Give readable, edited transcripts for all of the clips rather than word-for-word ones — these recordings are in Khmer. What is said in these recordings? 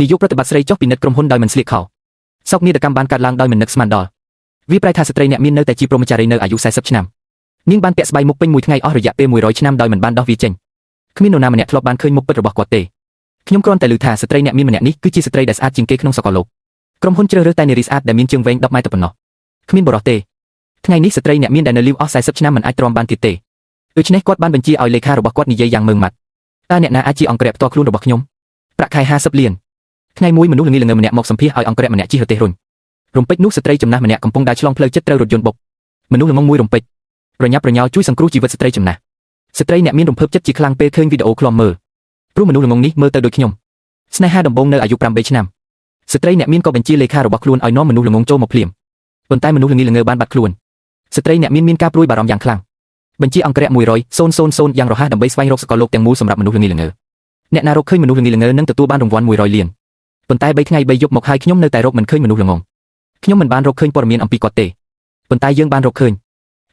នាយកប្រតិបត្តិស្រីចុះពិនិត្យក្រុមហ៊ុនដោយមិនស្លៀកខោសោកនាដកម្មបានកាត់ឡើងដោយមិននឹកស្មានដល់វាប្រែថាស្ត្រីអ្នកមាននៅតែជាព្រហ្មចារីនៅអាយុ40ឆ្នាំនាងបានពាក់ស្បៃមុខពេញមួយថ្ងៃអស់រយៈពេល100ឆ្នាំដោយមិនបានដោះវាចេញគ្មាននរណាម្នាក់ធ្លាប់បានឃើញមុខពិតរបស់គាត់ទេខ្ញុំគ្រាន់តែឮថាស្ត្រីអ្នកមានម្នាក់នេះគឺជាស្ត្រីដែលស្អាតជាងគេក្នុងសកលលោកក្រុមហ៊ុនជ្រើសរើសតែនារីស្អាតដែលមានជើងវែង10ម៉ែត្រប៉ុណ្ណោះគ្មានបុរសទេថ្ងៃនេះស្ត្រីអ្នកមានដែលនៅលីវអស់40ឆ្នាំមិនអាចទ្រាំបានទៀតទេដូច្នេះគាត់បានបញ្ជាឲ្យលេខារបស់គាត់និយាយយ៉ាងម៉ឺងម៉ាត់តើអ្នកណាអាចជាអង្គរៈផ្ទាល់ខ្លួនរបស់ខ្ញុំប្រាក់ខែ50លានថ្ងៃមួយមនុស្សល្ងីល្ងើម្នាក់មកសម្ភាសឲ្យអង្គរៈម្នាក់ជិះរទេះរុញរំពេចនោះស្ត្រីចំណាស់ម្នាក់កំពុងដើរឆ្លងផ្លូវចិត្តត្រូវរថយន្តបុកមនុស្សល្ងងមួយរំពេចប្រញាប់ប្រញាល់ជួយសង្គ្រោះជីវិតស្ត្រីចំណាស់ស្ត្រីអ្នកមានរំភើបចិត្តជាខ្លាំងពេលឃើញវីដេអូឃ្លាំមើលព្រោះមនុស្សល្ងងនេះមើលទៅដូចខ្ញុំស្នេហាដំបូងនៅអាយុ8ឆ្នាំស្ត្រីអ្នកមានក៏បញ្ជាលេខារបស់ខ្លួនឲ្យនាំមនុស្សល្ងងចូលមកភ្លាមប៉ុន្តែមនុស្សល្ងីល្ងើបានបាត់ខ្លួនស្ត្រីអ្នកមានការព្រួយបារម្ភយ៉ាងខ្លាំងបញ្ជាអង្គរៈ100,000យ៉ាងរហ័សដើម្បីស្វែងរកសកលលោកទាំងមូលសម្រាប់មនុស្សល្ងីល្ងើអ្នកណារកឃើញមនុស្សល្ងីល្ងើនឹងទទួលបានរង្វាន់100លានប៉ុន្តែ3ថ្ងៃ3យប់មកហើយខ្ញុំនៅតែរកមិនឃើញមនុស្សល្ងងខ្ញុំមិនបានរកឃើញព័ត៌មានអំពីគាត់ទេប៉ុន្តែយើងបានរកឃើញ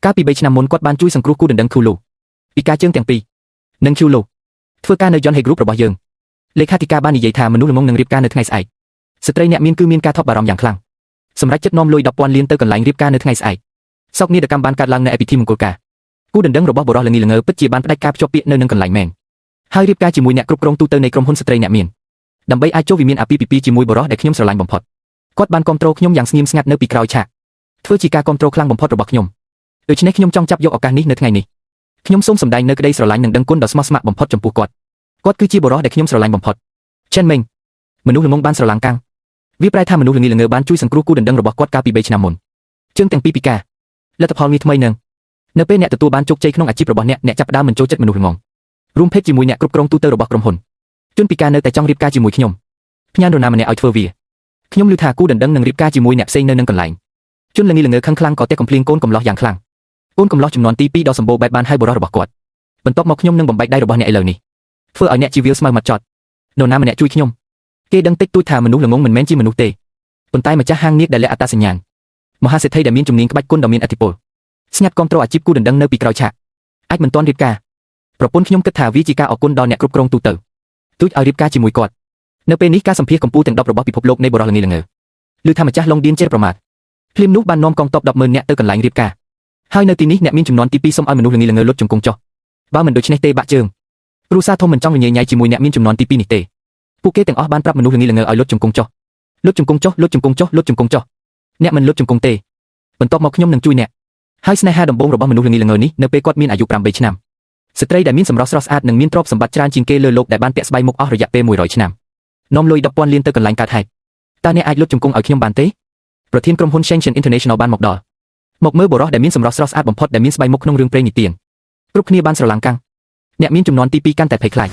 កាលពី3ឆ្នាំមុនគាត់បានជួយសង្គ្រោះគូដណ្ដឹងឃូឡូពីការជើងទាំងពីរនិងឃូឡូធ្វើការនៅ John Hay Group របស់យើងលេខាធិការបាននិយាយថាមនុស្សល្ងងនឹងរៀបការនៅថ្ងៃស្អែកស្ត្រីអ្នកមានការថប់បារម្ភយ៉ាងខ្លាំងសម្រាប់ចិត្តនាំលុយ10,000លានទៅកន្លែងរៀបការនៅថ្ងៃស្អែកសោកនាដកម្មបានកាត់ឡើងនៅឯពិធីមង្គលការគូដណ្ដឹងរបស់បុរសល្ងីល្ងើពិតជាបានផ្ដាច់ការភ្ជាប់ពាក្យនៅនឹងកន្លែងមែនហើយរៀបការជាមួយអ្នកគ្រប់គ្រងទូទៅនៃក្រុមហ៊ុនស្ត្រីអ្នកមានដើម្បីអាចចូលវិមានអាពាហ៍ពិពាហ៍ជាមួយបុរសដែលខ្ញុំស្រឡាញ់បំផុតគាត់បានគាំទ្រខ្ញុំយ៉ាងស្ងៀមស្ងាត់នៅពីក្រោយឆាកធ្វើជាការគាំទ្រខ្លាំងបំផុតរបស់ខ្ញុំដូច្នេះខ្ញុំចង់ចាប់យកឱកាសនេះនៅថ្ងៃនេះខ្ញុំសូមសម្ដែងនៅក្តីស្រឡាញ់និងដឹងគុណដ៏ស្មោះស្ម័គ្របំផុតចំពោះគាត់គឺជាបុរសដែលខ្ញុំស្រឡាញ់បំផុតឆេនមេងមនុស្សល្ងងបានស្រឡាំងកាំងវាប្រែថាមនុស្សល្ងីល្ងើបានជួយសង្គ្រោះគូដណ្ដឹងរបស់គាត់កាលពី3ឆ្នាំមុនជើងទាំងពីរពិការលទ្ធផលមានថ្មីនឹងនៅពេលអ្នកទទួលបានជោគជ័យក្នុងអាជីពរបស់អ្នកចាប់ផ្ដើមមិនចូលចិត្តមនុស្សល្ងងរួមភេទជាមួយអ្នកគ្រប់គ្រងទូទៅរបស់ក្រុមហ៊ុនជនពិការនៅតែចង់រៀបការជាមួយខ្ញុំផ្ញើនរណាម្នាក់ឲ្យធ្វើវាខ្ញុំឮថាគូដណ្ដឹងនឹងរៀបការជាមួយអ្នកផ្សេងនៅនឹងកន្លែងជនល្ងីល្ងើខឹងខ្លាំងក៏តែកំភ្លៀងកូនកំឡោះយ៉ាងខ្លាំងកូនកំឡោះចំនួនទី2ដ៏សម្បូរបែបបានឲ្យបុរសរបស់គាត់បន្ទាប់មកខ្ញុំនឹងបំបែកដៃរបស់អ្នកឥឡូវនេះធ្វើឲ្យអ្នកជីវាលស្មៅមាត់ចត់នរណាម្នាក់ជួយខ្ញុំគេដឹងតិចតួចថាមនុស្សល្ងងមិនមែនជាមនុស្សទេប៉ុន្តែម្ចាស់ហាងនាគដែលលាក់អត្តសញ្ញាណមហាសេដ្ឋីដែលមានជំនាញក្បាច់គុណដ៏មានឥទ្ធិពលស្ញាត់គាំទ្រអាជីពគូដណ្ដឹងនៅពីក្រោយឆាកអាចមិនទាន់រៀបការប្រពន្ធខ្ញុំគិតថាវាជាការអរគុណដល់អ្នកគ្រប់គ្រងទូទៅទូចឲ្យរៀបការជាមួយគាត់នៅពេលនេះការសម្ភាសកម្ពុជាទាំង10របស់ពិភពលោកនៃបុរសល្ងីល្ងើឮថាម្ចាស់ឡុងឌៀនជេរប្រមាថភ្លាមនោះបាននាំកងទ័ព100000នាក់ទៅកន្លែងរៀបការហើយនៅទីនេះអ្នកមានចំនួនទី2សូមឲ្យមនុស្សល្ងីល្ងើលុតជង្គង់ចុះបើមិនដូច្នេះទេបាក់ជើងគ្រូសាធំមិនចង់ញញែជាមួយអ្នកមានចំនួនទី2នេះទេពួកគេទាំងអស់បានប្រាប់មនុស្សល្ងីល្ងើឲ្យលុតជង្គង់ចុះលុតជង្គង់ចុះលុតជង្គង់ចុះលុតជង្គង់ចុះអ្នកមិនលុតជង្គង់ទេបន្ទាប់មកខ្ញុំនឹងជួយអ្នកហើយស្នេហាដំបូងរបស់មនុស្សល្ងីល្ងើនេះនៅពេលគាត់មានអាយុ8ឆ្នាំស្ត្រីដែលមានសម្រស់ស្រស់ស្អាតនិងមានទ្រព្យសម្បត្តិច្រើនជាងគេលើโลกដែលបានពាក់ស្បៃមុខអស់រយៈពេល100ឆ្នាំនាំលុយ10,000លានទៅកន្លែងកើតហេតុតើអ្នកអាចលុតជង្គង់ឲ្យខ្ញុំបានទេប្រធានក្រុមហ៊ុន Shenzhen International បានមកដល់មកមើលបុរសដែលមានសម្រស់ស្រស់ស្អាតបំផុតដែលមានស្បៃមុខក្នុងរឿងព្រេងនិទានគ្រប់គ្នាបានស្រឡាំងកាំងអ្នកមានចំនួនទី2កាន់តែភ័យខ្លាច